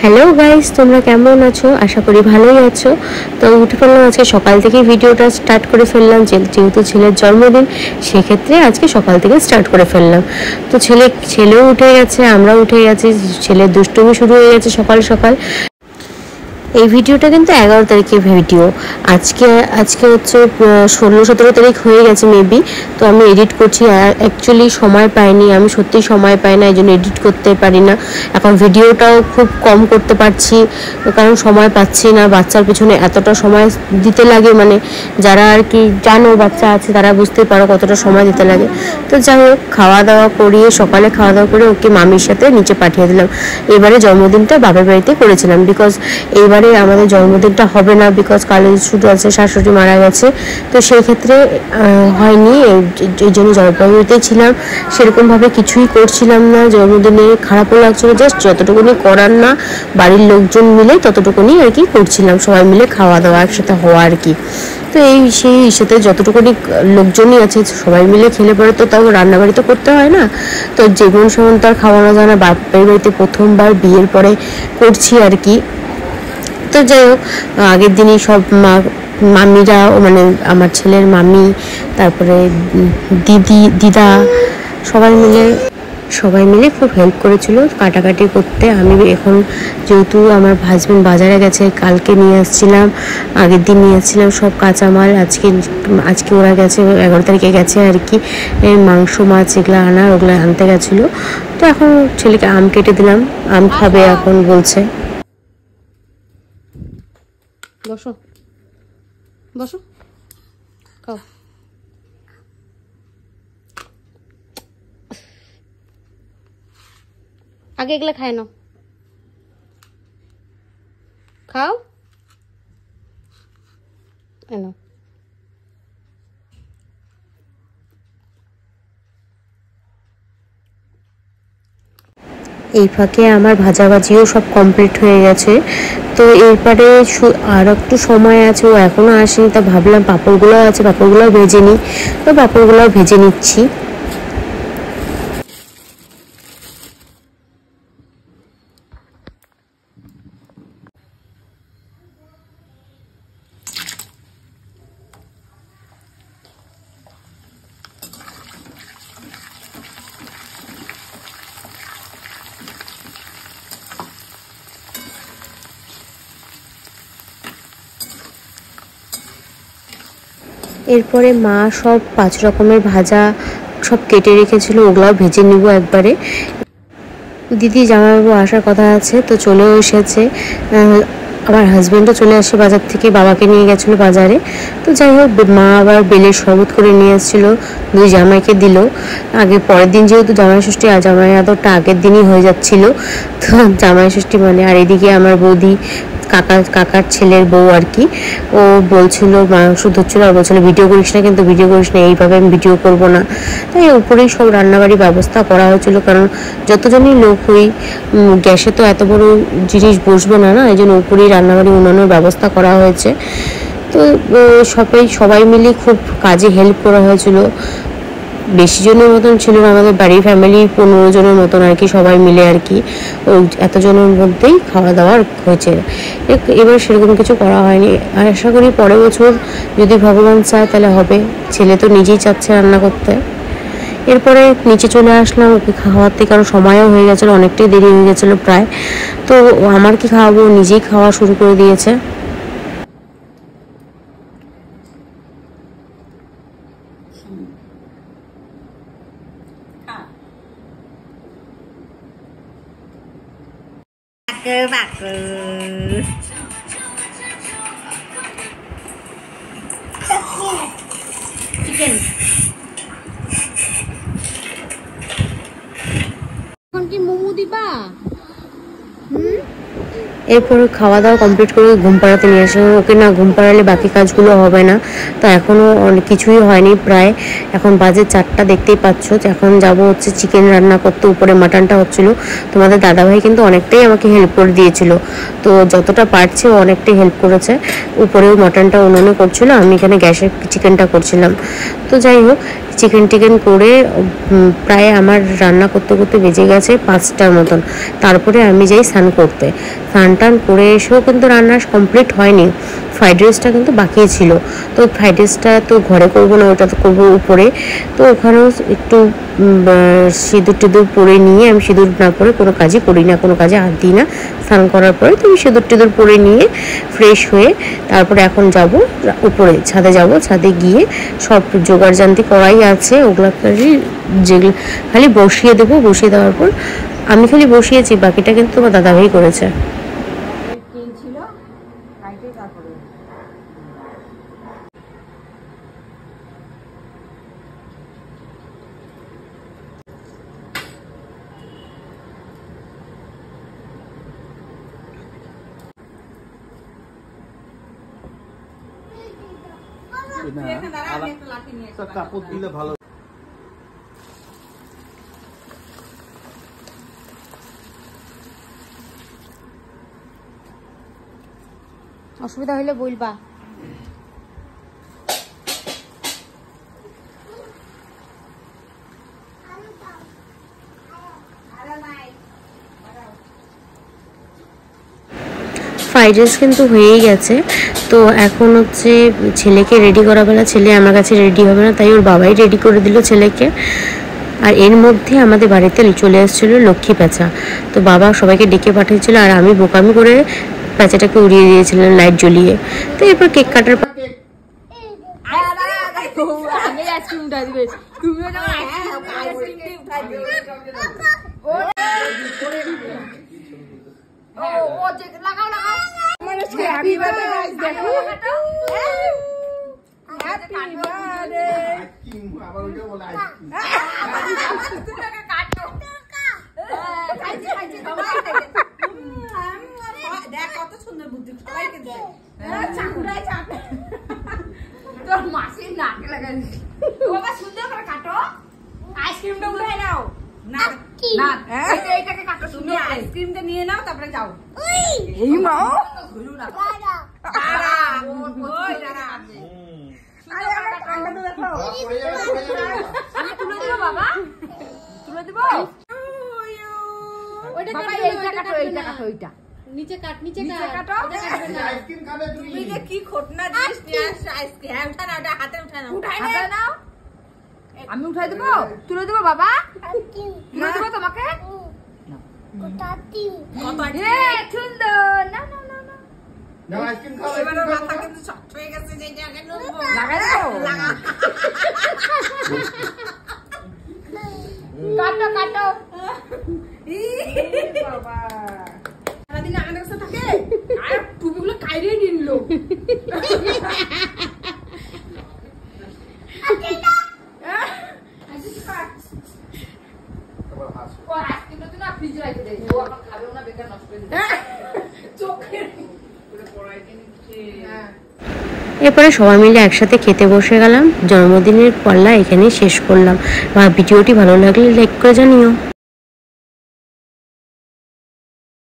Hello guys, তোমরা কেমন আছো? আশা করি ভালোই আছো। তো উঠে পড়লাম, আজকে সকাল থেকেই ভিডিওটা স্টার্ট করে ফেললাম, যেহেতু ছেলের জন্মদিন, সেক্ষেত্রে আজকে সকাল থেকে স্টার্ট করে ফেললাম। তো ছেলেও উঠে গেছে, আমরাও উঠে গেছি, ছেলের দুষ্টুমি শুরু হয়ে গেছে সকাল সকাল। এই ভিডিওটা কিন্তু 11 তারিখের ভিডিও। আজকে হচ্ছে 16-17 তারিখ হয়ে গেছে মেবি। তো আমি এডিট করছি, অ্যাকচুয়ালি সময় পাইনি, আমি সত্যিই সময় পাই না, এই জন্য এডিট করতে পারি না। এখন ভিডিওটাও খুব কম করতে পারছি, কারণ সময় পাচ্ছি না। বাচ্চার পিছনে এতটা সময় দিতে লাগে, মানে যারা আর কি জানো বাচ্চা আছে তারা বুঝতে পারো কতটা সময় দিতে লাগে। তো যাই হোক, খাওয়া দাওয়া করিয়ে সকালে খাওয়া দাওয়া করে ওকে মামির সাথে নিচে পাঠিয়ে দিলাম। এবারে জন্মদিনটা বাবার বাড়িতে করেছিলাম, বিকজ এইবারে আমাদের জন্মদিনটা হবে না, বিকজ কালী ছুটি আছে, শাশুড়ি মারা গেছে। তো সেই ক্ষেত্রে হয়নি, এই জন্য জলপাইগুড়িতেই ছিলাম। সেরকমভাবে কিছুই করছিলাম না, জন্মদিনে খারাপও লাগছিলো, জাস্ট যতটুকুনি করার না বাড়ির লোকজন মিলে ততটুকুনি আর কি করছিলাম, সবাই মিলে খাওয়া দাওয়া একসাথে হওয়া আর কি। তো সেই সাথে যতটুকুনি লোকজনই আছে সবাই মিলে খেলে পরে তো তাও রান্নাবাড়ি তো করতে হয় না। তো যেমন সেমন তো আর খাওয়ানো যায় না, বাপের বাড়িতে প্রথমবার বিয়ের পরে করছি আর কি। তো যাই হোক, আগের দিনই সব মামিরা, মানে আমার ছেলের মামি, তারপরে দিদা সবাই মিলে খুব হেল্প করেছিল কাটাকাটি করতে। আমি এখন যেহেতু আমার হাজবেন্ড বাজারে গেছে, কালকে নিয়ে আসছিলাম, আগের দিন নিয়ে আসছিলাম সব কাঁচামাল, আজকে ওরা গেছে, 11 তারিখে গেছে আর কি, মাংস মাছ এগুলো ওগুলো আনতে গেছিলো। তো এখন ছেলেকে আম কেটে দিলাম, আম খাবে এখন বলছে। বসো বসো, খাও। আগে এগুলো খায় না, খাও এনো। এই ফাঁকে আমার ভাজাভাজিও সব কমপ্লিট হয়ে গেছে। তো এরপরে আর একটু সময় আছে, ও এখনও আসেনি, তা ভাবলাম পাঁপড়গুলো আছে, পাঁপড়গুলোও ভেজে নিই। তো পাঁপড়গুলোও ভেজে নিচ্ছি। এরপরে মা সব 5 রকমের ভাজা সব কেটে রেখেছিল, ওগুলাও ভেজে নিব একবারে। দিদি জামাইবাবু আসার কথা আছে, তো চলেও এসেছে। আমার হাজব্যান্ডও চলে আসে বাজার থেকে, বাবাকে নিয়ে গেছিলো বাজারে। তো যাই হোক, মা আবার বেলের শরবত করে নিয়ে এসেছিলো, 2 জামাইকে দিল। পরের দিন যেহেতু জামাই ষষ্ঠী, আর জামাই আদরটা আগের দিনই হয়ে যাচ্ছিলো, তো জামাই ষষ্ঠী মানে। আর এদিকে আমার বৌদি, কাকার ছেলের বউ আর কি, ও বলছিল মাংস ধরছিল, আর বলছিল ভিডিও করিস না, কিন্তু ভিডিও করিস না, এইভাবে আমি ভিডিও করবো না। তাই উপরেই সব রান্নাবাড়ির ব্যবস্থা করা হয়েছিল, কারণ যতজনই লোক হই, গ্যাসে তো এত বড় জিনিস বসবে না, এই জন্য উপরেই রান্নাবাড়ি উনানোর ব্যবস্থা করা হয়েছে। তো সবাই মিলে খুব কাজে হেল্প করা হয়েছিল। বেশি জনের মতন ছিল না, আমাদের বাড়ির ফ্যামিলি 15 জনের মতন আর কি, সবাই মিলে আর কি। ওই এতজনের মধ্যেই খাওয়া দাওয়া হয়েছে। এবার সেরকম কিছু করা হয়নি, আর আশা করি পরের বছর যদি ভগবান চায় তাহলে হবে। ছেলে তো নিজেই চাচ্ছে রান্না করতে। এরপরে নিচে চলে আসলাম ওকে খাওয়াতে, কারণ সময়ও হয়ে গেছিলো, অনেকটাই দেরি হয়ে গেছিলো প্রায়। তো আমার কি খাওয়াবো, নিজেই খাওয়া শুরু করে দিয়েছে। চিকেন এখন কি মোমো দিবা? এরপর খাওয়া দাওয়া কমপ্লিট করে ঘুম পাড়াতে নিয়ে আসলাম ওকে। না ঘুম পাড়ালে বাকি কাজগুলো হবে না, তো এখনও অনেক কিছুই হয়নি প্রায়। এখন বাজে 4টা, দেখতেই পাচ্ছ। এখন যাব হচ্ছে চিকেন রান্না করতে, উপরে মাটনটা হচ্ছিলো। তোমাদের দাদাভাই কিন্তু অনেকটাই আমাকে হেল্প করে দিয়েছিল, তো যতটা পারছে ও অনেকটাই হেল্প করেছে। উপরেও মাটনটা উনুনে করছিল, আমি এখানে গ্যাসে চিকেনটা করছিলাম। তো যাই হোক, চিকেন টিকেন করে প্রায় আমার রান্না করতে করতে বেজে গেছে 5টার মতন। তারপরে আমি যাই স্নান করতে। স্নান টান করে এসেও কিন্তু রান্না কমপ্লিট হয়নি, ফ্রাইড রাইসটা কিন্তু বাকি ছিল। তো ফ্রাইড রাইসটা তো ঘরে করবো না, ওটা তো করবো উপরে। তো ওখানেও একটু সিঁদুর টিঁদুর পরে নিয়ে, আমি সিঁদুর না পরে কোনো কাজই করি না, কোনো কাজে হাত দিই না স্নান করার পরে। তো আমি সিঁদুর টিঁদুর পরে নিয়ে ফ্রেশ হয়ে তারপরে এখন যাব উপরে, ছাদে যাব। ছাদে গিয়ে সব জোগাড় জান্তি করাই আছে, ওগুলো যেগুলো খালি বসিয়ে দেবো। বসিয়ে দেওয়ার পর আমি খালি বসিয়েছি, বাকিটা কিন্তু তোমার দাদাভাই করেছে। কাপড় দিলে ভালো। অসুবিধা হইলে বলবা। ফ্রাইড রাইস কিন্তু হয়েই গেছে। তো এখন হচ্ছে ছেলেকে রেডি করা বেলা। ছেলে আমার কাছে রেডি হবে না, তাই ওর বাবাই রেডি করে দিল ছেলেকে। আর এর মধ্যে আমাদের বাড়িতে চলে আসছিল লক্ষ্মী প্যাঁচা। তো বাবা সবাইকে ডেকে পাঠিয়েছিল, আর আমি বোকামি করে প্যাঁচাটাকে উড়িয়ে দিয়েছিলাম লাইট জ্বলিয়ে। তো এরপর কেক কাটার কত সুন্দর বুদ্ধি সবাইকে দেয়। তোর মাসির নাকে লাগাইছি বাবা, সুন্দর করে কাটো। আইসক্রিমটা উঠাই নাও। না না, এইটাকে কাটো। তুমি আইসক্রিমটা নিয়ে নাও, তারপরে যাও। এই মা ঘুরু না, দাঁড়া ওই দাঁড়া। আরে আমার কান্নাটা দেখো। আমি তুলে দেব বাবা, তুলে দেব। ওইটা বাবা, এইটা কাটো, এইটা কাটো, এইটা নিচে কাট, নিচে কাটো। আইসক্রিম খাবে তুমি? তুই যে কি খোটনা জিনিস নিয়ে আসছিস। আইসক্রিম হ্যাঁ, উঠা না, ওটা হাতে উঠা না, উঠাই নাও। আমি উঠাই দেবো, তুলে দেবো বাবা, তুলে দেবো তোমাকে। কত সুন্দর। না না না না, যাও আইসক্রিম খাও। এবার মাথা কিন্তু শক্ত হয়ে গেছে, যেটা আগে নেবো। লাগাই দাও, লাগা। কাটো কাটো। বাবা সারাদিন আমাদের কাছে থাকে, আর টুপিগুলো কাইরে নিল। এরপরে সবাই মিলে একসাথে খেতে বসে গেলাম। জন্মদিনের পাল্লা এখানেই শেষ করলাম। ভিডিওটি ভালো লাগলে লাইক করে জানিও।